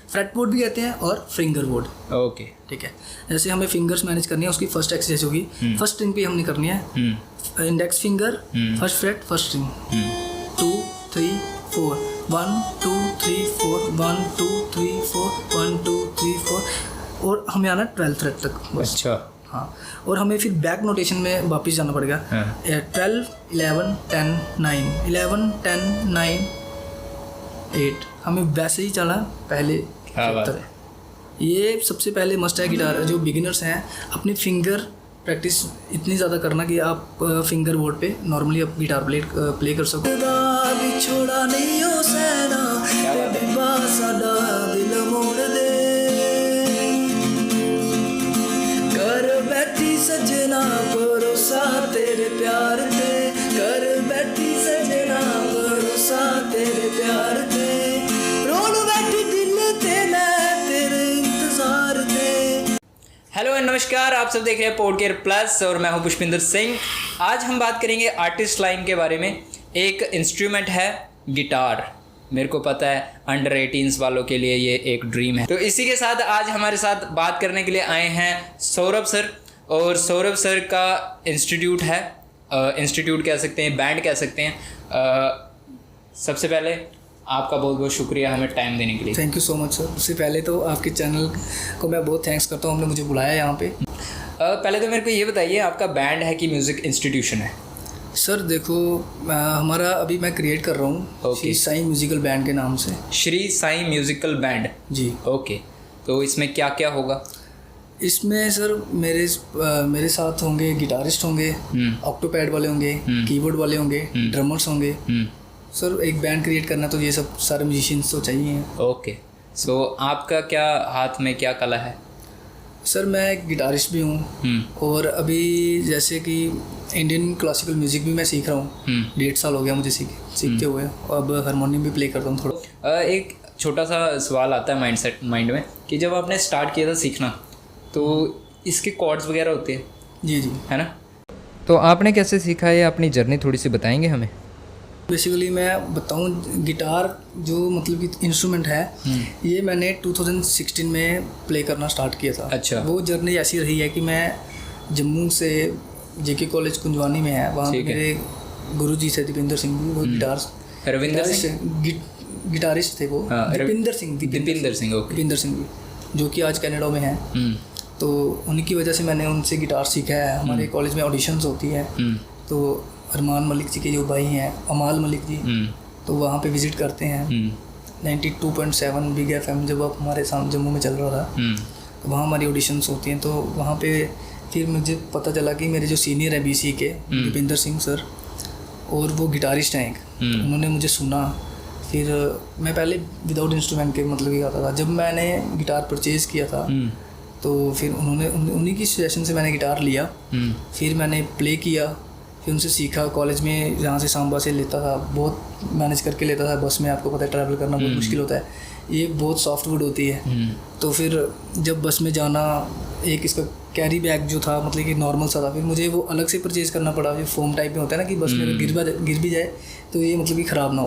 Fretboard भी कहते हैं और फिंगर बोर्ड। ओके ठीक है, जैसे हमें फिंगर्स मैनेज करनी है, उसकी फर्स्ट एक्सरसाइज होगी, फर्स्ट स्ट्रिंग पे हमने करनी है, index finger first freight first string, 2 3 4 1 2 3 4 1 2 3 4 1 2 3 4 और हमें आना 12 फ्रेट तक बस। अच्छा हाँ, और हमें फिर बैक नोटेशन में वापस जाना पड़ेगा। 12 11 10 9 11 10 9 8 हमें वैसे ही चलना पहले। ये सबसे पहले मस्ट है गिटार जो बिगिनर्स हैं, अपनी फिंगर प्रैक्टिस इतनी ज़्यादा करना कि आप फिंगर बोर्ड पे नॉर्मली आप गिटार प्ले कर सको। छोड़ा नहीं हो सेना साडा दिल मोड़ दे कर बैठी सजना भरोसा तेरे प्यार ते कर बैठी सजना भरोसा तेरे प्यार ते रोड बैठी दिल ते मैं तेरे इंतजार ते। हेलो एंड नमस्कार, आप सब देख रहे हैं पॉडकेयर प्लस और मैं हूं पुष्पिंदर सिंह। आज हम बात करेंगे आर्टिस्ट लाइन के बारे में। एक इंस्ट्रूमेंट है गिटार, मेरे को पता है अंडर 18 वालों के लिए ये एक ड्रीम है। तो इसी के साथ आज हमारे साथ बात करने के लिए आए हैं सौरभ सर, और सौरभ सर का इंस्टीट्यूट है, इंस्टीट्यूट कह सकते हैं, बैंड कह सकते हैं। सबसे पहले आपका बहुत बहुत शुक्रिया हमें टाइम देने के लिए। Thank you so much sir. उससे पहले तो आपके चैनल को मैं बहुत थैंक्स करता हूँ, आपने मुझे बुलाया यहाँ पे। पहले तो मेरे को ये बताइए, आपका बैंड है कि म्यूज़िक इंस्टीट्यूशन है? सर देखो, हमारा अभी मैं क्रिएट कर रहा हूँ श्री साईं म्यूज़िकल बैंड के नाम से। श्री साईं म्यूज़िकल बैंड जी, ओके। तो इसमें क्या क्या होगा? इसमें सर मेरे साथ होंगे गिटारिस्ट होंगे, ऑक्टोपैड वाले होंगे, कीबोर्ड वाले होंगे, ड्रमर्स होंगे। सर एक बैंड क्रिएट करना तो ये सब सारे म्यूजिशियंस तो चाहिए। ओके, सो आपका क्या हाथ में क्या कला है? सर मैं एक गिटारिस्ट भी हूँ और अभी जैसे कि इंडियन क्लासिकल म्यूज़िक भी मैं सीख रहा हूँ। 1.5 साल हो गया मुझे सीखते हुए, और अब हारमोनियम भी प्ले करता हूँ थोड़ा। एक छोटा सा सवाल आता है माइंड में कि जब आपने स्टार्ट किया था सीखना तो इसके कॉर्ड्स वगैरह होते हैं? जी जी, है ना। तो आपने कैसे सीखा है, अपनी जर्नी थोड़ी सी बताएंगे हमें? बेसिकली मैं बताऊं, गिटार जो मतलब कि इंस्ट्रूमेंट है, ये मैंने 2016 में प्ले करना स्टार्ट किया था। अच्छा। वो जर्नी ऐसी रही है कि मैं जम्मू से जेके कॉलेज कुंजवानी में है, वहाँ मेरे गुरुजी से दीपेंद्र सिंह जी, वो गिटारिस्ट थे वो। दीपेंद्र सिंह जी जो कि आज कनाडा में हैं। तो उन्हीं की वजह से मैंने उनसे गिटार सीखा है। हमारे कॉलेज में ऑडिशंस होती है, तो अरमान मलिक जी के जो भाई हैं, अमाल मलिक जी, तो वहाँ पे विज़िट करते हैं। 92.7 बिग FM जब आप हमारे सामने जम्मू में चल रहा था, तो वहाँ हमारी ऑडिशंस होती हैं। तो वहाँ पे फिर मुझे पता चला कि मेरे जो सीनियर है BC के दीपेंद्र सिंह सर, और वो गिटारिस्ट हैं एक, तो उन्होंने मुझे सुना। फिर मैं पहले विदाउट इंस्ट्रूमेंट के मतलब ही गाता था। जब मैंने गिटार परचेज़ किया था तो फिर उन्हीं की सजेशन से मैंने गिटार लिया। फिर मैंने प्ले किया, फिर उनसे सीखा। कॉलेज में जहाँ से सांबा से लेता था, बहुत मैनेज करके लेता था। बस में आपको पता है ट्रैवल करना बहुत मुश्किल होता है, ये बहुत सॉफ्टवुड होती है। तो फिर जब बस में जाना, एक इसका कैरी बैग जो था मतलब कि नॉर्मल सा था, फिर मुझे वो अलग से परचेज़ करना पड़ा। जो फोम टाइप में होता है ना कि बस में गिर भी जाए तो ये मतलब कि ख़राब ना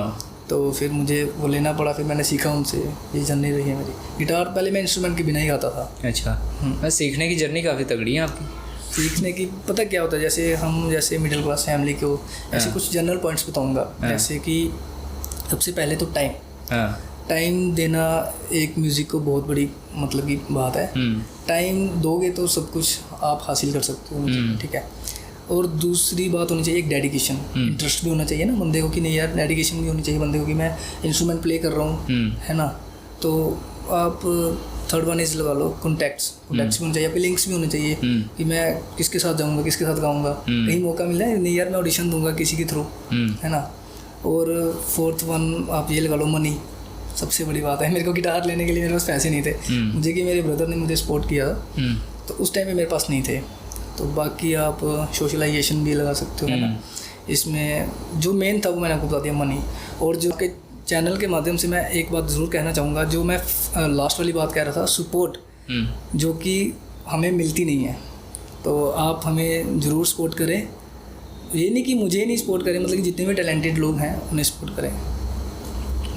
हो। तो फिर मुझे वो लेना पड़ा। फिर मैंने सीखा उनसे। ये जर्नी रही है मेरी। गिटार पहले मैं इंस्ट्रूमेंट के बिना ही गाता था। अच्छा। सीखने की जर्नी काफ़ी तगड़ी है आपकी। सीखने की पता क्या होता है, जैसे मिडिल क्लास फैमिली को ऐसे कुछ जनरल पॉइंट्स बताऊंगा। जैसे कि सबसे पहले तो टाइम देना एक म्यूज़िक को बहुत बड़ी मतलब की बात है। टाइम दोगे तो सब कुछ आप हासिल कर सकते हो, ठीक है। और दूसरी बात होनी चाहिए एक डेडिकेशन, इंटरेस्ट भी होना चाहिए ना बंदे को, कि नहीं यार डेडिकेशन भी होनी चाहिए बंदे को कि मैं इंस्ट्रूमेंट प्ले कर रहा हूँ, है ना। तो आप थर्ड वन इज लगा लो कॉन्टैक्ट्स भी होने चाहिए, आपके लिंक्स भी होने चाहिए कि मैं किसके साथ जाऊँगा, किसके साथ गाऊँगा, कहीं मौका मिला है नहीं यार मैं ऑडिशन दूंगा किसी के थ्रू, है ना। और फोर्थ वन आप ये लगा लो मनी, सबसे बड़ी बात है। मेरे को गिटार लेने के लिए मेरे पास पैसे नहीं थे, मुझे कि मेरे ब्रदर ने मुझे सपोर्ट किया, तो उस टाइम में मेरे पास नहीं थे। तो बाकी आप सोशलाइजेशन भी लगा सकते हो, है ना। इसमें जो मेन था वो मैंने आपको बता दिया, मनी। और जो के चैनल के माध्यम से मैं एक बात ज़रूर कहना चाहूँगा, जो मैं लास्ट वाली बात कह रहा था, सपोर्ट जो कि हमें मिलती नहीं है, तो आप हमें ज़रूर सपोर्ट करें। ये नहीं कि मुझे नहीं सपोर्ट करें, मतलब कि जितने भी टैलेंटेड लोग हैं उन्हें सपोर्ट करें।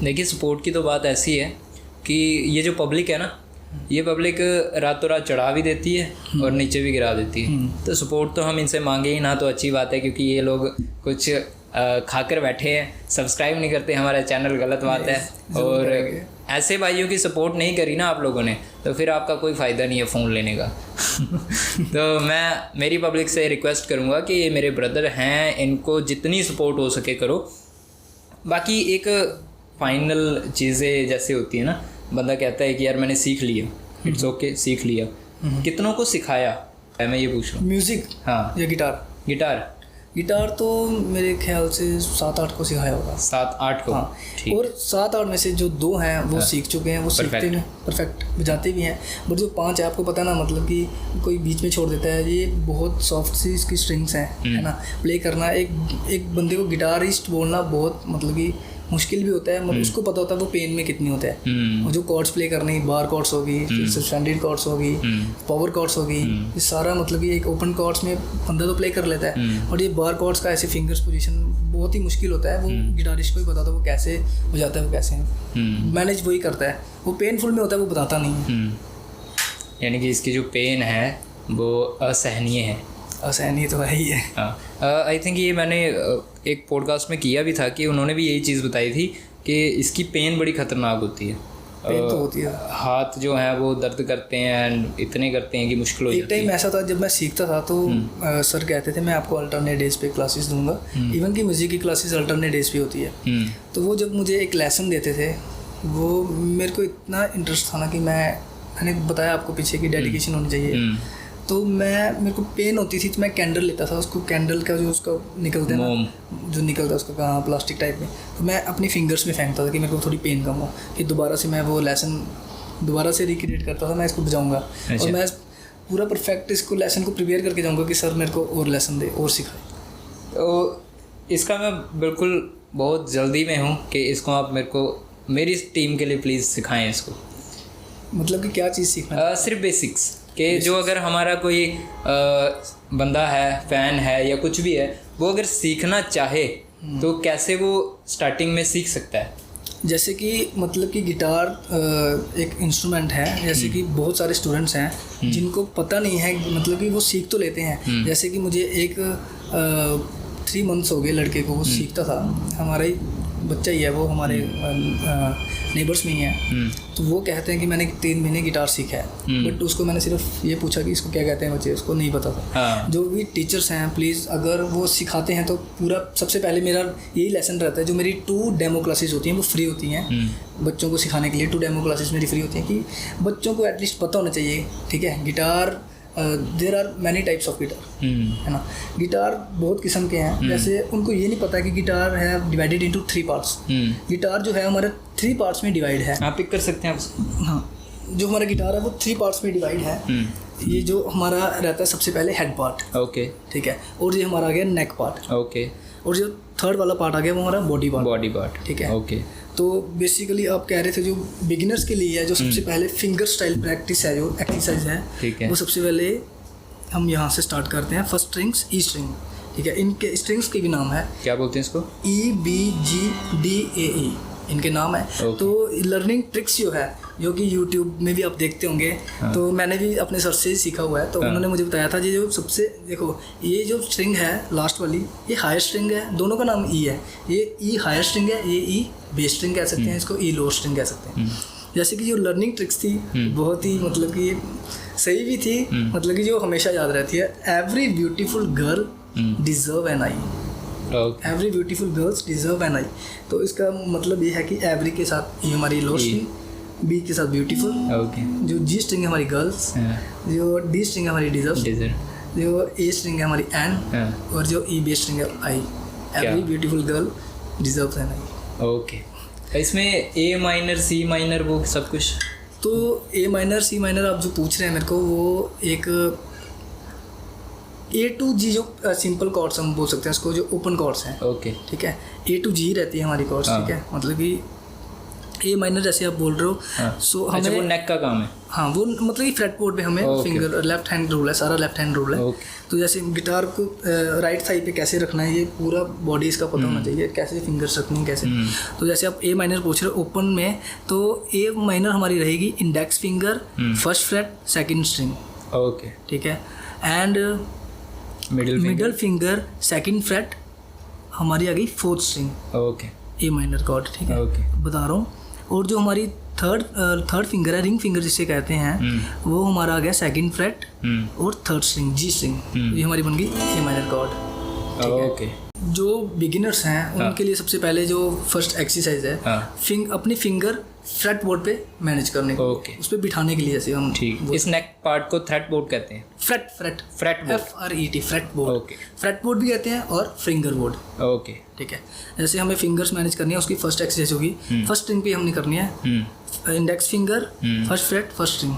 देखिए सपोर्ट की तो बात ऐसी है कि ये जो पब्लिक है ना, ये पब्लिक रातों रात चढ़ा भी देती है और नीचे भी गिरा देती है। तो सपोर्ट तो हम इनसे मांगे ही ना, तो अच्छी बात है, क्योंकि ये लोग कुछ खाकर बैठे हैं, सब्सक्राइब नहीं करते हमारा चैनल, गलत बात है। और ऐसे भाइयों की सपोर्ट नहीं करी ना आप लोगों ने, तो फिर आपका कोई फ़ायदा नहीं है फ़ोन लेने का। तो मैं मेरी पब्लिक से रिक्वेस्ट करूँगा कि ये मेरे ब्रदर हैं, इनको जितनी सपोर्ट हो सके करो। बाकी एक फाइनल चीज़ें जैसे होती है ना, बंदा कहता है कि यार मैंने सीख लिया, इट्स ओके, सीख लिया, कितनों को सिखाया मैं ये पूछ रहा हूँ। म्यूज़िक हाँ या गिटार? गिटार तो मेरे ख्याल से 7-8 को सिखाया होगा। 7-8 को? हाँ। ठीक। और 7-8 में से जो 2 हैं वो सीख चुके हैं, वो सीखते हैं, परफेक्ट बजाते भी हैं। बट जो 5 है, आपको पता ना, मतलब कि कोई बीच में छोड़ देता है, ये बहुत सॉफ्ट सी इसकी स्ट्रिंग्स हैं, है ना। प्ले करना, एक बंदे को गिटारिस्ट बोलना बहुत मतलब कि मुश्किल भी होता है, मतलब उसको पता होता है वो पेन में कितनी होता है। और जो कॉर्ड्स प्ले करनी, बार कॉर्ड्स होगी, फिर सस्पेंडेड कॉर्ड्स होगी, पावर कॉर्ड्स होगी, ये सारा मतलब कि एक ओपन कॉर्ड्स में बंदा तो प्ले कर लेता है, और ये बार कॉर्ड्स का ऐसे फिंगर्स पोजीशन बहुत ही मुश्किल होता है। वो गिटारिस्ट को ही पता होता है वो कैसे बजाता है, वो कैसे मैनेज वही करता है। वो पेनफुल में होता है, वो बताता नहीं है। यानी कि इसकी जो पेन है वो असहनीय है। असहनीय तो है ही है। आई थिंक ये मैंने एक पॉडकास्ट में किया भी था कि उन्होंने भी यही चीज़ बताई थी कि इसकी पेन बड़ी ख़तरनाक होती है। पेन तो होती है, हाथ जो है वो दर्द करते हैं, इतने करते हैं कि मुश्किल हो जाती है। एक टाइम ऐसा था जब मैं सीखता था तो सर कहते थे मैं आपको अल्टरनेट डेज पे क्लासेस दूंगा, इवन कि म्यूज़िक की क्लासेस अल्टरनेट डेज पे होती है। तो वो जब मुझे एक लेसन देते थे, वो मेरे को इतना इंटरेस्ट था ना कि मैंने बताया आपको पीछे की डेडिकेशन होनी चाहिए। तो मेरे को पेन होती थी, तो मैं कैंडल लेता था, उसको कैंडल का जो उसका निकलता है ना, जो निकलता है उसका कहाँ प्लास्टिक टाइप में, तो मैं अपनी फिंगर्स में फेंकता था कि मेरे को थोड़ी पेन कम हो। फिर दोबारा से मैं वो लेसन दोबारा से रिक्रिएट करता था, मैं इसको बजाऊँगा और मैं पूरा परफेक्ट इसको लेसन को प्रिपेयर करके जाऊँगा कि सर मेरे को और लेसन दे और सिखाए। तो इसका मैं बिल्कुल बहुत जल्दी में हूँ कि इसको आप मेरे को मेरी टीम के लिए प्लीज़ सिखाएँ इसको। मतलब कि क्या चीज़ सीखना? सिर्फ बेसिक्स कि जो अगर हमारा कोई बंदा है, फ़ैन है या कुछ भी है, वो अगर सीखना चाहे तो कैसे वो स्टार्टिंग में सीख सकता है? जैसे कि मतलब कि गिटार एक इंस्ट्रूमेंट है, जैसे कि बहुत सारे स्टूडेंट्स हैं जिनको पता नहीं है, मतलब कि वो सीख तो लेते हैं। जैसे कि मुझे एक 3 मंथ्स हो गए लड़के को, वो सीखता था, हमारा ही बच्चा ही है, वो हमारे नेबर्स में ही है। तो वो कहते हैं कि मैंने 3 महीने गिटार सीखा है, बट उसको मैंने सिर्फ ये पूछा कि इसको क्या कहते हैं बच्चे, उसको नहीं पता था। जो भी टीचर्स हैं प्लीज़ अगर वो सिखाते हैं तो पूरा सबसे पहले मेरा यही लेसन रहता है। जो मेरी 2 डेमो क्लासेस होती हैं वो फ्री होती हैं बच्चों को सिखाने के लिए। 2 डेमो क्लासेस मेरी फ्री होती हैं कि बच्चों को एटलीस्ट पता होना चाहिए, ठीक है। Guitar there are many types of guitar, है ना। गिटार बहुत किस्म के हैं, जैसे उनको ये नहीं पता कि गिटार है डिवाइडेड इनटू 3 पार्ट्स। गिटार जो है हमारे 3 पार्ट्स में डिवाइड है। आप पिक कर सकते हैं उसको। हाँ, जो हमारा गिटार है वो 3 पार्ट्स में डिवाइड है। ये जो हमारा रहता है सबसे पहले हेड पार्ट, ओके, ठीक है, और ये हमारा आ गया नेक पार्ट, ओके, और जो 3rd वाला पार्ट आ गया वो हमारा बॉडी पार्ट, ठीक है, ओके। तो बेसिकली आप कह रहे थे जो बिगिनर्स के लिए है, जो सबसे पहले फिंगर स्टाइल प्रैक्टिस है, जो एक्सरसाइज है, वो सबसे पहले हम यहाँ से स्टार्ट करते हैं। फर्स्ट स्ट्रिंग्स ई स्ट्रिंग, ठीक है। इनके स्ट्रिंग्स के भी नाम है, क्या बोलते हैं इसको? EBGDAE इनके नाम है। तो लर्निंग ट्रिक्स जो है, जो कि यूट्यूब में भी आप देखते होंगे, तो मैंने भी अपने सर से ही सीखा हुआ है। तो उन्होंने मुझे बताया था ये जो सबसे, देखो ये जो स्ट्रिंग है लास्ट वाली, ये हायर स्ट्रिंग है, दोनों का नाम ई है। ये ई हायर स्ट्रिंग है, ये ई बेस स्ट्रिंग कह सकते हैं, इसको ई लो स्ट्रिंग कह सकते हैं। जैसे कि जो लर्निंग ट्रिक्स थी बहुत ही मतलब कि सही भी थी, मतलब कि जो हमेशा याद रहती है। Every beautiful girl deserve an eye, every beautiful girls deserve an eye. तो इसका मतलब ये है कि एवरी के साथ ये हमारी लो स्ट्रिंग, बी के साथ ब्यूटीफुल, जो जी स्ट्रिंग है हमारी गर्ल्स, जो डी स्ट्रिंग है हमारी डिजर्व, जो ए स्ट्रिंग है हमारी एन, और जो ई बेस स्ट्रिंग है eye. Every beautiful girl deserve an eye. Okay, इसमें ए माइनर, सी माइनर, वो सब कुछ? तो ए माइनर, सी माइनर आप जो पूछ रहे हैं मेरे को, वो एक A to G जो सिंपल कॉर्ड्स हम बोल सकते हैं इसको, जो ओपन कॉर्ड्स हैं, ओके, ठीक है। A to G रहती है हमारी कॉर्ड्स, ठीक है। मतलब कि ए माइनर जैसे आप बोल रहे हो। हाँ। सो अच्छा, हमें वो नेक का काम है। हाँ, वो मतलब कि फ्रेट बोर्ड पे हमें फिंगर लेफ्ट हैंड रूल है, सारा लेफ्ट हैंड रूल है। तो जैसे गिटार को राइट साइड पे कैसे रखना है, ये पूरा बॉडी इसका पता होना चाहिए, कैसे फिंगर्स रखनी है कैसे। तो जैसे आप ए माइनर पूछ रहे हो ओपन में, तो ए माइनर हमारी रहेगी index finger, first freight, second string. Okay, ठीक है। And middle finger, second freight, हमारी आ गई फोर्थ स्ट्रिंग। ओके, ए माइनर कॉर्ड। ठीक है, बता रहा हूँ। और जो हमारी थर्ड फिंगर है, रिंग फिंगर जिसे कहते हैं, वो हमारा आ गया सेकंड फ्रेट और थर्ड स्ट्रिंग, जी स्ट्रिंग। ये हमारी बन गई ए माइनर कॉर्ड। ओके। जो बिगिनर्स हैं उनके लिए सबसे पहले जो फर्स्ट एक्सरसाइज है अपनी फिंगर फ्रेट बोर्ड पे मैनेज करने को, उस पे बिठाने के लिए। जैसे हम ठीक, इस नेक पार्ट को थ्रेट बोर्ड कहते हैं। Freight FRET, freight board. Okay, freight board भी कहते हैं और फिंगर बोर्ड। ओके, ठीक है। जैसे हमें फिंगर्स मैनेज करनी है, उसकी फर्स्ट एक्सरसाइज होगी। फर्स्ट स्ट्रिंग पे हमने करनी है index finger, first freight, first string,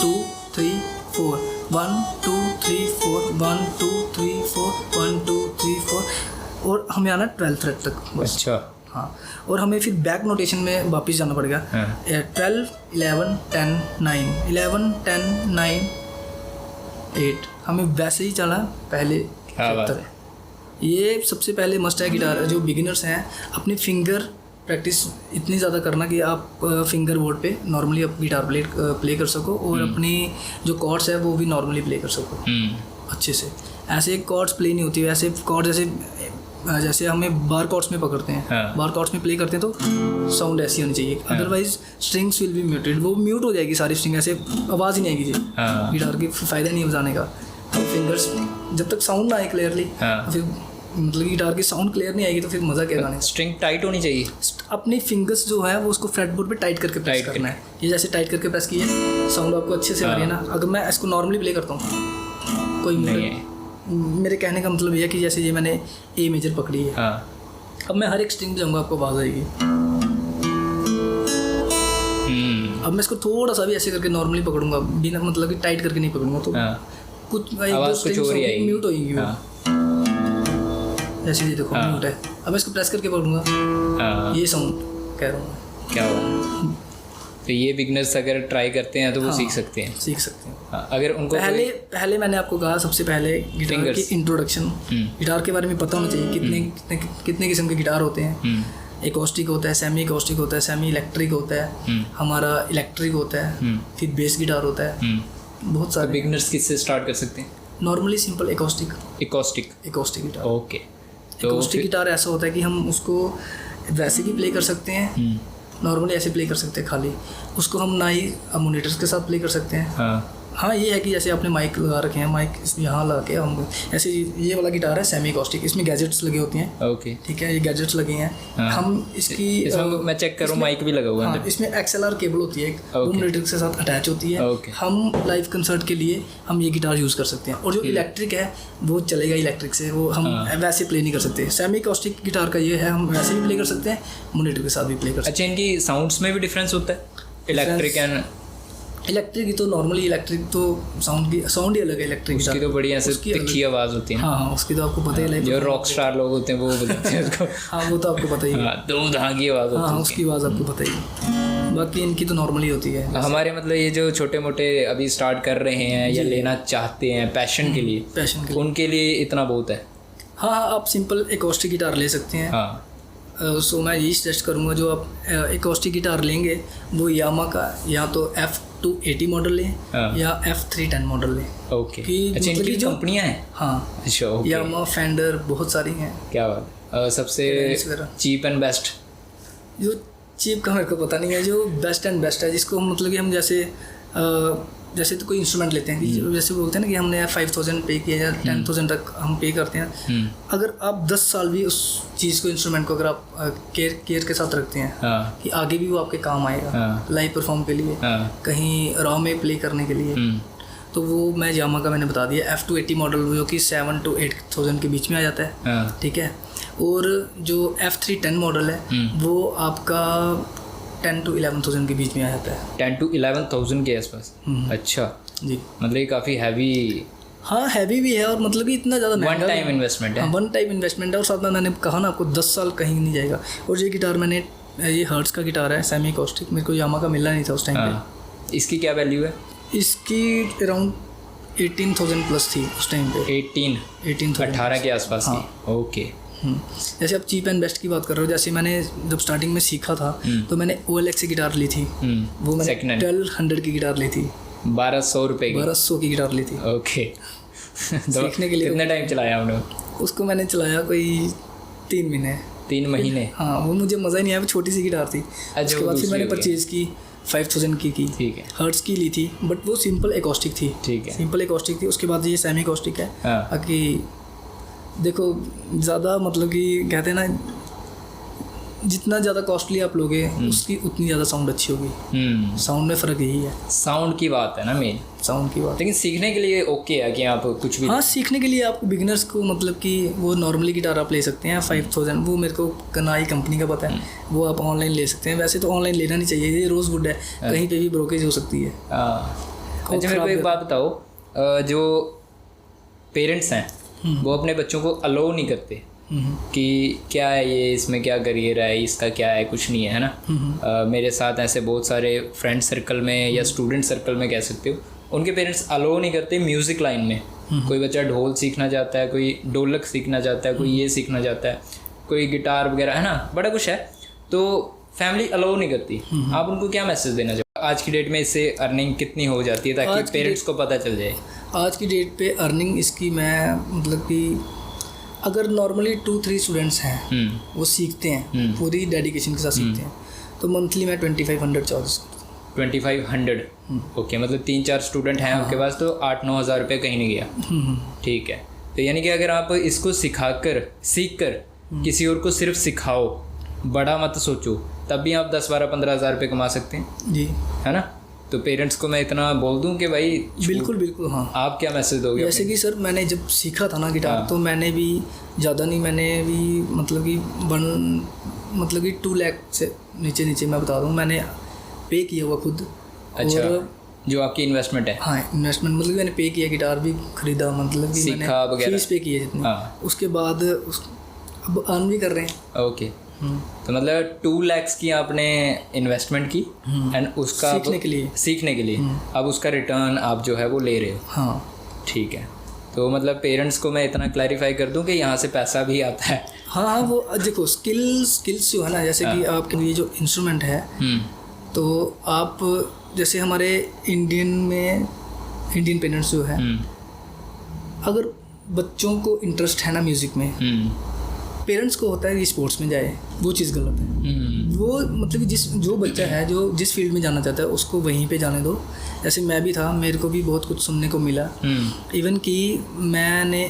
2 3 4, 1 2 3 4, 1 2 3 4, 1 2 3 4, और हमें आना 12th फ्रेट तक। अच्छा, हाँ। और हमें फिर बैक नोटेशन में वापस जाना पड़ेगा। 12 11 10 9, 11 10 9 8, हमें वैसे ही चला पहले। ये सबसे पहले मस्ट है गिटार जो बिगिनर्स हैं, अपनी फिंगर प्रैक्टिस इतनी ज़्यादा करना कि आप फिंगर बोर्ड पे नॉर्मली आप गिटार प्ले कर सको, और अपनी जो कॉर्ड्स है वो भी नॉर्मली प्ले कर सको अच्छे से। ऐसे कॉर्ड्स प्ले नहीं होती, ऐसे कॉर्ड जैसे हमें बार कॉर्ड्स में पकड़ते हैं, बार कॉर्ड्स में प्ले करते हैं तो साउंड ऐसी होनी चाहिए, otherwise strings will be muted, वो म्यूट हो जाएगी सारी स्ट्रिंग, ऐसे आवाज़ ही नहीं आएगी। गिटार की फ़ायदा नहीं बजाने का। फिंगर्स जब तक साउंड ना आए क्लियरली, फिर मतलब गिटार की साउंड क्लियर नहीं आएगी तो फिर मज़ा क्या गाने। स्ट्रिंग टाइट होनी चाहिए, अपनी फिंगर्स जो है वो उसको फ्रेट बोर्ड पे टाइट करके प्रेस करना है। ये जैसे टाइट करके प्रेस किया, साउंड आपको अच्छे से आ रही है ना। अगर मैं इसको नॉर्मली प्ले करता हूँ, कोई नहीं है, मेरे कहने का मतलब ये है कि जैसे ये मैंने ए मेजर पकड़ी है, अब मैं हर एक स्ट्रिंग जाऊँगा आपको आवाज़ आएगी। अब मैं इसको थोड़ा सा भी ऐसे करके नॉर्मली पकड़ूंगा, बिना मतलब कि टाइट करके नहीं पकड़ूंगा, तो कुछ म्यूट होगी। जैसे ये देखो म्यूट है, अब मैं इसको प्रेस करके पकड़ूंगा, ये साउंड कह रहा हूँ क्या हुआ। तो ये बिगनर्स अगर ट्राई करते हैं तो वो सीख सकते हैं। अगर उनको पहले मैंने आपको कहा सबसे पहले गिटार की इंट्रोडक्शन, गिटार के बारे में पता होना चाहिए कितने किस्म के गिटार होते हैं। एकॉस्टिक होता है, सेमी एकॉस्टिक होता है, सेमी इलेक्ट्रिक होता है, हमारा इलेक्ट्रिक होता है, फिर बेस गिटार होता है, बहुत सारे। बिगनर्स किससे स्टार्ट कर सकते हैं? Normally simple acoustic guitar. Okay, acoustic guitar ऐसा होता है कि हम उसको वैसे भी प्ले कर सकते हैं, नॉर्मली ऐसे प्ले कर सकते हैं खाली, उसको हम ना ही मोनीटर्स के साथ प्ले कर सकते हैं। हाँ, ये है कि जैसे आपने माइक लगा रखे हैं, माइक यहाँ लगा के हम ऐसे, ये वाला गिटार है सेमी एकॉस्टिक, इसमें गैजेट्स लगे होते हैं। ओके, ठीक है, ये गैजेट्स लगे हैं। हम इसकी मैं चेक करूँ, माइक भी लगा हुआ है। इसमें XLR केबल होती है, वो मोनीटर के साथ अटैच होती है। हम लाइव कंसर्ट के लिए हम ये गिटार यूज़ कर सकते हैं। और जो इलेक्ट्रिक है वो चलेगा इलेक्ट्रिक से, वो हम वैसे प्ले नहीं कर सकते। सेमी एकॉस्टिक गिटार का ये है, हम वैसे भी प्ले कर सकते हैं, मोनीटर के साथ भी प्ले कर सकते हैं। अच्छा, इनकी साउंड्स में भी डिफरेंस होता है? इलेक्ट्रिक की तो नॉर्मली इलेक्ट्रिक तो साउंड ही अलग है। इलेक्ट्रिक उसकी तो बढ़िया से तिखी आवाज़ होती है। हाँ, उसकी तो आपको पता ही है, जो रॉक स्टार लोग होते हैं वो बजाते हैं उसको। हाँ, वो तो आपको पता ही है, दो धागी आवाज़ होती है। हाँ, उसकी आवाज़ आपको पता ही है। बाकी इनकी तो नॉर्मली होती है। हमारे मतलब ये जो छोटे मोटे अभी स्टार्ट कर रहे हैं या लेना चाहते हैं पैशन के लिए, उनके लिए इतना बहुत है। हाँ, आप सिंपल एकॉस्टिक गिटार ले सकते हैं। सो मैं यही सजेस्ट करूँगा, जो आप एकॉस्टिक गिटार लेंगे वो यामा का या तो F280 मॉडल लें या F310 मॉडल लें। ओके, अच्छा, इनकी कंपनियाँ हैं? हाँ, अच्छा, यामा, फेंडर, बहुत सारी हैं। क्या बात। सबसे चीप एंड बेस्ट? जो चीप का मेरे को पता नहीं है, जो बेस्ट एंड बेस्ट है, जिसको मतलब कि हम जैसे तो कोई इंस्ट्रूमेंट लेते हैं, जैसे बोलते हैं ना कि हमने 5000 पे किया या 10,000 तक हम पे करते हैं। अगर आप 10 साल भी उस चीज़ को, इंस्ट्रूमेंट को अगर आप केयर के साथ रखते हैं कि आगे भी वो आपके काम आएगा, लाइव परफॉर्म के लिए, कहीं रॉ में प्ले करने के लिए, तो वो मैं यामा का मैंने बता दिया F280 मॉडल, जो कि 7 to 8,000 के बीच में आ जाता है। ठीक है। और जो F310 मॉडल है वो आपका 10 to 11,000 के बीच में आ जाता है। 10 to 11,000 के आसपास। अच्छा जी, मतलब ये काफ़ी हैवी। हाँ, हैवी भी है, और मतलब कि इतना ज़्यादा वन टाइम इन्वेस्टमेंट है। वन टाइम इन्वेस्टमेंट है, और साथ में मैंने कहा ना आपको 10 साल कहीं नहीं जाएगा। और ये गिटार मैंने ये हर्ट्स का गिटार है, सेमी अकॉस्टिक। मेरे को यामा का मिला नहीं था उस टाइम पे। इसकी क्या वैल्यू है? इसकी अराउंड 18,000 प्लस थी उस टाइम पे। 18 के आसपास की। ओके। जैसे आप चीप एंड बेस्ट की बात कर रहे हो, जैसे मैंने जब स्टार्टिंग में सीखा था तो मैंने OLX से गिटार ली थी। वो मैंने 1200 की गिटार ली थी। 1200 रुपये की? 1200 की गिटार ली थी। ओके। सीखने के लिए कितना टाइम चलाया आपने उसको? मैंने चलाया कोई 3 महीने। 3 महीने? हाँ, वो मुझे मज़ा ही नहीं आया, वो छोटी सी गिटार थी। उसके बाद फिर मैंने परचेज़ की 5000 की। ठीक है। हर्ट्स की ली थी, बट वो सिंपल एकॉस्टिक थी। ठीक है, सिंपल एकॉस्टिक थी। उसके बाद ये सेमी एकॉस्टिक है। बाकी देखो ज़्यादा मतलब कि कहते हैं ना, जितना ज़्यादा कॉस्टली आप लोगे उसकी उतनी ज़्यादा साउंड अच्छी होगी। साउंड में फ़र्क यही है। साउंड की बात है ना, मेन साउंड की बात। लेकिन सीखने के लिए ओके है कि आप कुछ भी? हाँ, सीखने के लिए आपको बिगिनर्स को मतलब कि वो नॉर्मली गिटार आप ले सकते हैं 5000। वो मेरे को कनाई कंपनी का पता है, वो आप ऑनलाइन ले सकते हैं। वैसे तो ऑनलाइन लेना नहीं चाहिए, ये रोज़वुड है, कहीं पे भी ब्रोकेज हो सकती है। अच्छा, मेरे को एक बात बताओ, जो पेरेंट्स हैं वो अपने बच्चों को अलाउ नहीं करते कि क्या है ये, इसमें क्या करियर है, इसका क्या है, कुछ नहीं है ना। मेरे साथ ऐसे बहुत सारे फ्रेंड सर्कल में या स्टूडेंट सर्कल में कह सकते हो, उनके पेरेंट्स अलाउ नहीं करते म्यूज़िक लाइन में। कोई बच्चा ढोल सीखना चाहता है, कोई ढोलक सीखना चाहता है, कोई ये सीखना चाहता है, कोई गिटार वगैरह, है ना, बड़ा कुछ है, तो फैमिली अलाउ नहीं करती। आप उनको क्या मैसेज देना चाहोगे आज की डेट में? इससे अर्निंग कितनी हो जाती है ताकि पेरेंट्स को पता चल जाए? आज की डेट पे अर्निंग इसकी मैं मतलब कि अगर नॉर्मली 2-3 स्टूडेंट्स हैं वो सीखते हैं, पूरी डेडिकेशन के साथ सीखते हैं, तो मंथली मैं 2500 चार्ज। 2500? ओके, मतलब 3-4 स्टूडेंट हैं आपके पास तो 8-9 हज़ार रुपये कहीं नहीं गया। ठीक है, तो यानी कि अगर आप इसको सीख कर किसी और को सिर्फ सिखाओ, बड़ा मत सोचो, तब भी आप 10-12-15 हज़ार रुपये कमा सकते हैं जी, है ना। तो पेरेंट्स को मैं इतना बोल दूं कि भाई बिल्कुल बिल्कुल। हाँ, आप क्या मैसेज दोगे? जैसे कि सर मैंने जब सीखा था ना गिटार, तो मैंने भी ज़्यादा नहीं, मैंने भी मतलब कि 2 लाख से नीचे मैं बता दूं, मैंने पे किया हुआ खुद। अच्छा, और जो आपकी इन्वेस्टमेंट है? हाँ, इन्वेस्टमेंट मतलब मैंने पे किया, गिटार भी खरीदा, मतलब कि मैंने फीस पे की है जितनी। उसके बाद अब अर्न भी कर रहे हैं। ओके, तो मतलब 2 लाख की आपने इन्वेस्टमेंट की एंड उसका सीखने के लिए अब उसका रिटर्न आप जो है वो ले रहे हो। हाँ, ठीक है। तो मतलब पेरेंट्स को मैं इतना क्लैरिफाई कर दूं कि यहाँ से पैसा भी आता है। हाँ, वो देखो स्किल्स जो है ना, जैसे कि आपके ये जो इंस्ट्रूमेंट है, तो आप जैसे हमारे इंडियन पेरेंट्स जो है, अगर बच्चों को इंटरेस्ट है ना म्यूज़िक में, पेरेंट्स को होता है कि स्पोर्ट्स में जाए, वो चीज़ गलत है। वो मतलब कि जो बच्चा है जो जिस फील्ड में जाना चाहता है उसको वहीं पे जाने दो। जैसे मैं भी था, मेरे को भी बहुत कुछ सुनने को मिला। इवन कि मैंने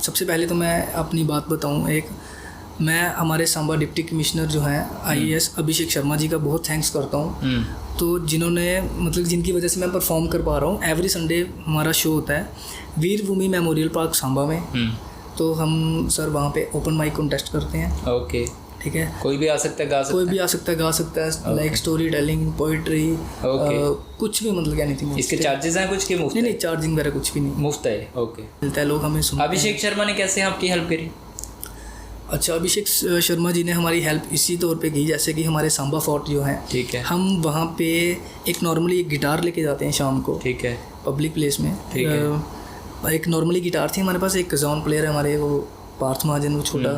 सबसे पहले तो मैं अपनी बात बताऊं, मैं हमारे सांबा डिप्टी कमिश्नर जो हैं IAS अभिषेक शर्मा जी का बहुत थैंक्स करता हूँ। तो जिन्होंने मतलब जिनकी वजह से मैं परफॉर्म कर पा रहा हूँ। एवरी संडे हमारा शो होता है वीर भूमि मेमोरियल पार्क सांबा में। तो हम सर वहाँ पे ओपन माइक कॉन्टेस्ट करते हैं। ओके, ठीक है, कोई भी आ सकता है, गा सकता है, लाइक स्टोरी टेलिंग, पोइट्री, कुछ भी, मतलब एनीथिंग। इसके चार्जेस हैं कुछ के मुफ्त? नहीं, चार्जिंग वगैरह कुछ भी नहीं, मुफ्त है। ओके, मिलता है, लोग हमें सुनते हैं। अभिषेक शर्मा ने कैसे आपकी हेल्प करी? अच्छा, अभिषेक शर्मा जी ने हमारी हेल्प इसी तौर पे की, जैसे कि हमारे सांबा फोर्ट जो है, ठीक है, हम वहाँ पे एक नॉर्मली एक गिटार लेके जाते हैं शाम को, ठीक है, पब्लिक प्लेस में। ठीक है, एक नॉर्मली गिटार थी हमारे पास, एक कज़ॉन प्लेयर है हमारे, वो पार्थ महाजन, वो छोटा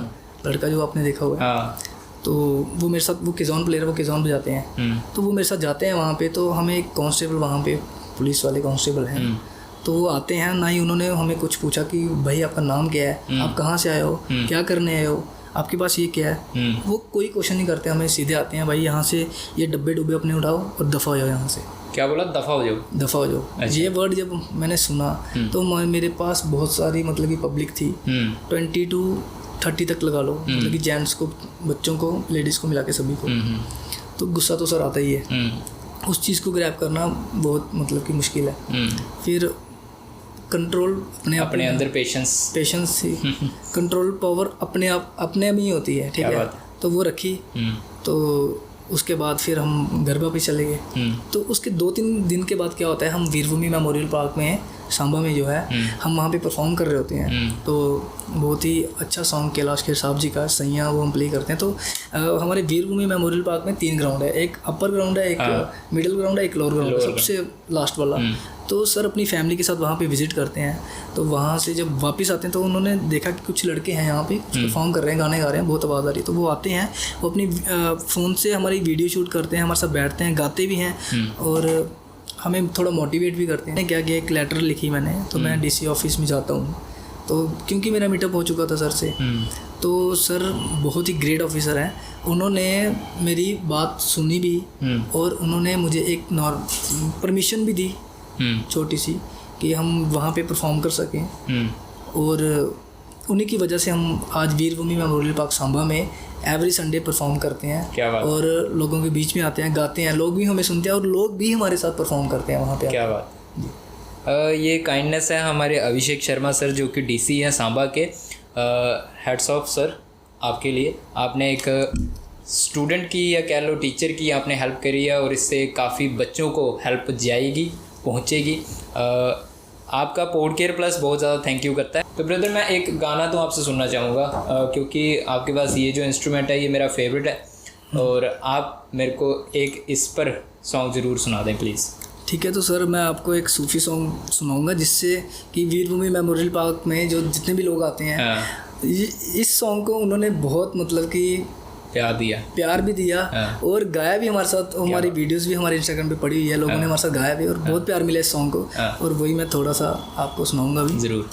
लड़का जो आपने देखा हुआ है, तो वो मेरे साथ, वो कज़ॉन प्लेयर, वो कज़ॉन बजाते हैं, तो वो मेरे साथ जाते हैं वहाँ पे। तो हमें एक कांस्टेबल वहाँ पे, पुलिस वाले कांस्टेबल हैं, तो वो आते हैं ना ही उन्होंने हमें कुछ पूछा कि भाई आपका नाम क्या है, आप कहाँ से आए हो, क्या करने आए हो, आपके पास ये क्या है। वो कोई क्वेश्चन नहीं करते, हमें सीधे आते हैं, भाई यहाँ से ये डब्बे डुब्बे अपने उठाओ और दफा हो जाओ यहाँ से। क्या बोला? दफा हो जाओ? दफा हो जाओ। अच्छा। ये वर्ड जब मैंने सुना तो मेरे पास बहुत सारी मतलब कि पब्लिक थी, 20 to 30 तक लगा लो, मतलब कि जेंट्स को, बच्चों को, लेडीज़ को मिला के सभी को। तो गुस्सा तो सर आता ही है, उस चीज़ को ग्रैब करना बहुत मतलब कि मुश्किल है। फिर कंट्रोल अपने अंदर पेशेंस थी, कंट्रोल पावर अपने में ही होती है, ठीक है, तो वो रखी। तो उसके बाद फिर हम घर वापस चले गए। तो उसके 2-3 दिन के बाद क्या होता है, हम वीर भूमि मेमोरियल पार्क में सांबा में जो है हम वहाँ पे परफॉर्म कर रहे होते हैं, तो बहुत ही अच्छा सॉन्ग कैलाश खेर साहब जी का सैया वो हम प्ले करते हैं। तो हमारे वीरभूमि मेमोरियल पार्क में 3 ग्राउंड है, एक अपर ग्राउंड है, एक मिडिल ग्राउंड है, एक लोअर ग्राउंड है, सबसे लास्ट वाला। तो सर अपनी फैमिली के साथ वहाँ पे विजिट करते हैं, तो वहाँ से जब वापस आते हैं तो उन्होंने देखा कि कुछ लड़के हैं यहाँ पे कुछ परफॉर्म कर रहे हैं, गाने गा रहे हैं, बहुत आवाज़ आ रही है। तो वो आते हैं, वो अपनी फ़ोन से हमारी वीडियो शूट करते हैं, हमारे साथ बैठते हैं, गाते भी हैं और हमें थोड़ा मोटिवेट भी करते हैं। क्या एक लेटर लिखी मैंने, तो मैं DC ऑफिस में जाता हूँ, तो क्योंकि मेरा मीटअप हो चुका था सर से, तो सर बहुत ही ग्रेट ऑफिसर हैं, उन्होंने मेरी बात सुनी भी और उन्होंने मुझे एक परमिशन भी दी छोटी सी कि हम वहाँ पे परफॉर्म कर सकें। और उन्हीं की वजह से हम आज वीरभूमि मेमोरियल पार्क सांबा में एवरी संडे परफॉर्म करते हैं। क्या बात। और लोगों के बीच में आते हैं, गाते हैं, लोग भी हमें सुनते हैं और लोग भी हमारे साथ परफॉर्म करते हैं वहाँ पे। क्या बात। ये काइंडनेस है हमारे अभिषेक शर्मा सर जो कि DC हैं सांबा के। हेड्स ऑफ सर आपके लिए, आपने एक स्टूडेंट की या कह लो टीचर की आपने हेल्प करी है और इससे काफ़ी बच्चों को हेल्प जाएगी, पहुँचेगी। आपका पोडकेयर प्लस बहुत ज़्यादा थैंक यू करता है। तो ब्रदर मैं एक गाना तो आपसे सुनना चाहूँगा क्योंकि आपके पास ये जो इंस्ट्रूमेंट है ये मेरा फेवरेट है और आप मेरे को एक इस पर सॉन्ग ज़रूर सुना दें प्लीज़। ठीक है, तो सर मैं आपको एक सूफ़ी सॉन्ग सुनाऊंगा जिससे कि वीरभूमि मेमोरियल पार्क में जो जितने भी लोग आते हैं इस सॉन्ग को उन्होंने बहुत मतलब कि प्यार भी दिया और गाया भी हमारे साथ। हमारी वीडियोस भी हमारे इंस्टाग्राम पे पड़ी हुई है, लोगों ने हमारे साथ गाया भी और बहुत प्यार मिला इस सॉन्ग को और वही मैं थोड़ा सा आपको सुनाऊंगा भी ज़रूर।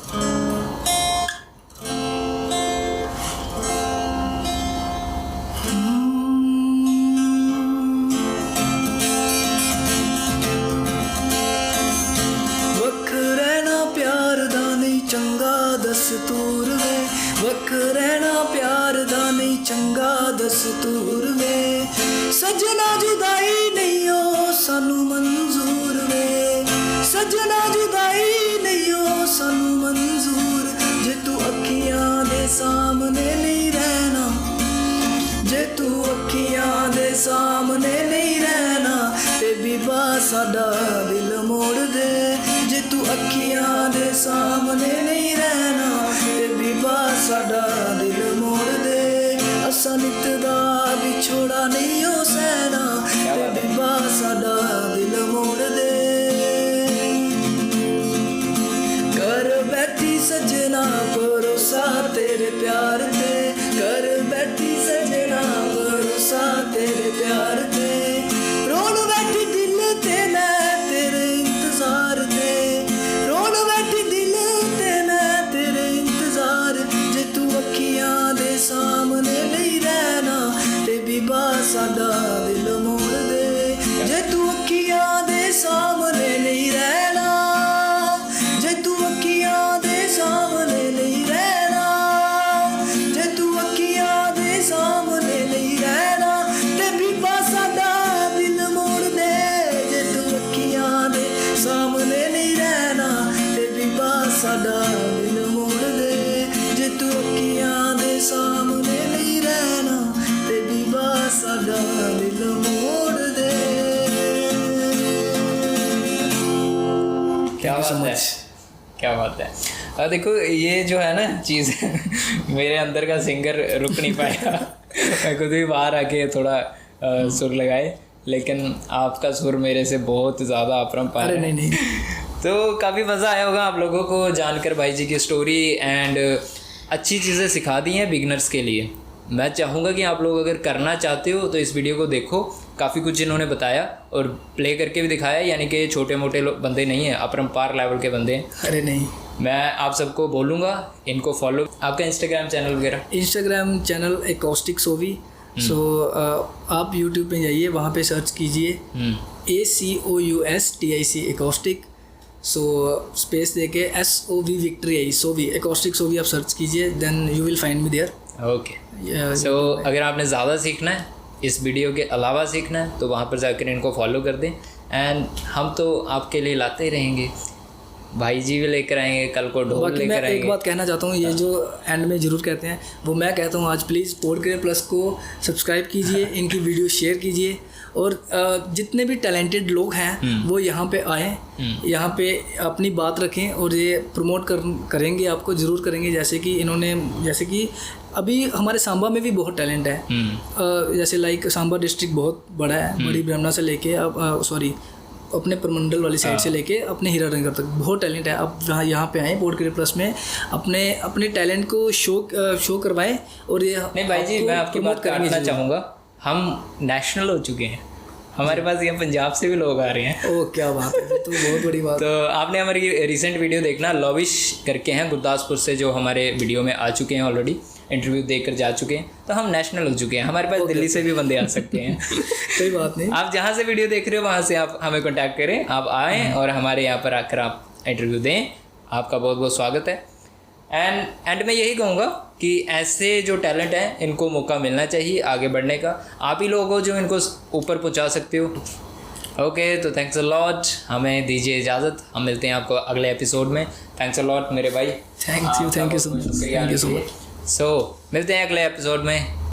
दस्तूर वे वख रहना प्यार दा नहीं चंगा दस्तूर वे सजना जुदाई नहीं हो सानू मंजूर वे सजना जुदाई नहीं हो सानू मंजूर जे तू अखियां दे सामने नहीं रहना जे तू अखियां दे सामने नहीं रहना ते बीबा साडा दिल मोड़ दे जे तू अखियां दे सामने नहीं रहना ते बीबा साडा दिल मोड़ दे असा नित दा विछोड़ा नहीं हो सहना ते बीबा साडा दिल मोड़ दे कर बैठी सजना भरोसा तेरे प्यार ते कर बैठी सजना भरोसा तेरे प्यार ते रोन बैठी दिल ते मैं तेरे इंतजार ते रोन बैठी दिल ते मैं तेरे इंतजार जे तू अखियां दे सामने नहीं रहना ते बीबा साडा दिल मोड़ दे जे तू अखियां दे सामने नहीं रहना जे तू अखियां दे सामने नहीं रहना जे तू अखियां दे सामने नहीं रहना ते बीबा साडा दिल मोड़ दे जे तू अखियां दे सामने नहीं रहना ते बीबा साडा दिल मोड़ दे जे तू अखियां दे सामने नहीं रहना ते बीबा साडा दिल मोड़ दे। क्या बात है। देखो ये जो है ना चीज़ मेरे अंदर का सिंगर रुक नहीं पाया मैं खुद भी बाहर आके थोड़ा सुर लगाए लेकिन आपका सुर मेरे से बहुत ज़्यादा अपरंपार है। नहीं तो काफ़ी मज़ा आया होगा आप लोगों को जानकर भाई जी की स्टोरी एंड अच्छी चीज़ें सिखा दी हैं बिगनर्स के लिए। मैं चाहूँगा कि आप लोग अगर करना चाहते हो तो इस वीडियो को देखो, काफ़ी कुछ इन्होंने बताया और प्ले करके भी दिखाया, यानी कि छोटे मोटे बंदे नहीं हैं, अपरंपार लेवल के बंदे हैं। अरे नहीं, मैं आप सबको बोलूँगा इनको फॉलो। आपका इंस्टाग्राम चैनल वगैरह? Instagram channel acoustic Sovi. So आप यूट्यूब पे जाइए, वहाँ पे सर्च कीजिए ACOUSTIC एकॉस्टिक, सो स्पेस देके SOV victory I Sovi acoustic Sovi आप सर्च कीजिए, then you will find me there. Okay, so अगर आपने ज़्यादा सीखना है, इस वीडियो के अलावा सीखना है, तो वहाँ पर जाकर इनको फॉलो कर दें एंड हम तो आपके लिए लाते ही रहेंगे। भाई जी भी लेकर आएंगे, कल को ढोल लेकर आएंगे। एक बात कहना चाहता हूँ, ये जो एंड में ज़रूर कहते हैं वो मैं कहता हूँ, आज प्लीज़ पोडकेयर प्लस को सब्सक्राइब कीजिए, इनकी वीडियो शेयर कीजिए और जितने भी टैलेंटेड लोग हैं वो यहाँ पे आए, यहाँ पे अपनी बात रखें और ये प्रमोट करेंगे, आपको ज़रूर करेंगे। जैसे कि अभी हमारे सांबा में भी बहुत टैलेंट है। जैसे लाइक सांबा डिस्ट्रिक्ट बहुत बड़ा है, बड़ी ब्रह्मणा से लेके अपने प्रमंडल वाली साइड से लेके अपने हीरानगर तक बहुत टैलेंट है। आप यहाँ पे आए पोर्ट करियर प्लस में, अपने टैलेंट को शो करवाएं। और ये नहीं भाई जी, मैं आपकी बात काटना चाहूँगा, हम नेशनल हो चुके हैं, हमारे पास यहाँ पंजाब से भी लोग आ रहे हैं। ओह क्या बात है, तो बहुत बड़ी बात। तो आपने हमारी रिसेंट वीडियो देखना, लविश करके हैं गुरदासपुर से, जो हमारे वीडियो में आ चुके हैं ऑलरेडी, इंटरव्यू देकर जा चुके हैं, तो हम नेशनल हो चुके हैं। हमारे पास दिल्ली से भी बंदे आ सकते हैं। कोई बात नहीं, आप जहाँ से वीडियो देख रहे हो वहाँ से आप हमें कॉन्टैक्ट करें, आप आएँ और हमारे यहाँ पर आकर आप इंटरव्यू दें। आपका बहुत बहुत स्वागत है। एंड मैं यही कहूँगा कि ऐसे जो टैलेंट हैं इनको मौका मिलना चाहिए आगे बढ़ने का। आप ही लोग हो जो इनको ऊपर पहुँचा सकते हो। ओके, तो थैंक्स अ लॉट, हमें दीजिए इजाज़त, हम मिलते हैं आपको अगले एपिसोड में। थैंक्स अ लॉट मेरे भाई, थैंक यू सो मच। सो मिलते हैं अगले एपिसोड में।